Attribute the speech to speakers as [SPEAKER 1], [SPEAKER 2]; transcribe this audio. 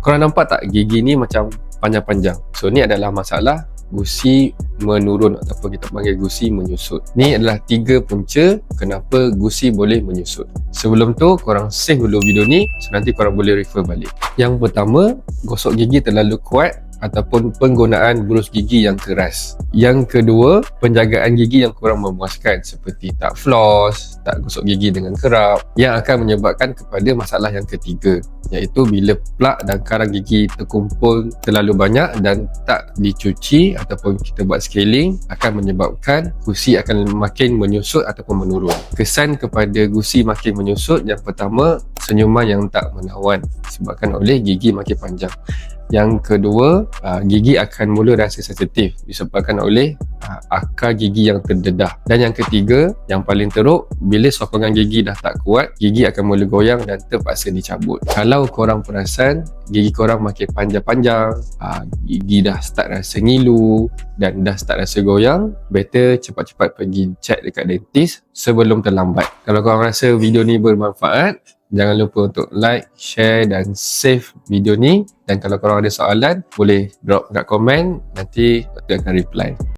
[SPEAKER 1] Korang nampak tak gigi ni macam panjang-panjang? So ni adalah masalah gusi menurun ataupun kita panggil gusi menyusut. Ni adalah 3 punca kenapa gusi boleh menyusut. Sebelum tu korang save dulu video ni, so nanti korang boleh refer balik. Yang pertama, gosok gigi terlalu kuat ataupun penggunaan berus gigi yang keras. Yang kedua, penjagaan gigi yang kurang memuaskan seperti tak floss, tak gosok gigi dengan kerap, yang akan menyebabkan kepada masalah yang ketiga, iaitu bila plak dan karang gigi terkumpul terlalu banyak dan tak dicuci ataupun kita buat scaling, akan menyebabkan gusi akan makin menyusut ataupun menurun. Kesan kepada gusi makin menyusut, yang pertama, senyuman yang tak menawan disebabkan oleh gigi makin panjang. Yang kedua, gigi akan mula rasa sensitif disebabkan oleh akar gigi yang terdedah. Dan yang ketiga, yang paling teruk, bila sokongan gigi dah tak kuat, gigi akan mula goyang dan terpaksa dicabut. Kalau korang perasan gigi korang makin panjang-panjang, gigi dah start rasa ngilu dan dah start rasa goyang, better cepat-cepat pergi check dekat dentist sebelum terlambat. Kalau korang rasa video ni bermanfaat, jangan lupa untuk like, share dan save video ni. Dan kalau korang ada soalan, boleh drop kat komen, nanti doktor akan reply.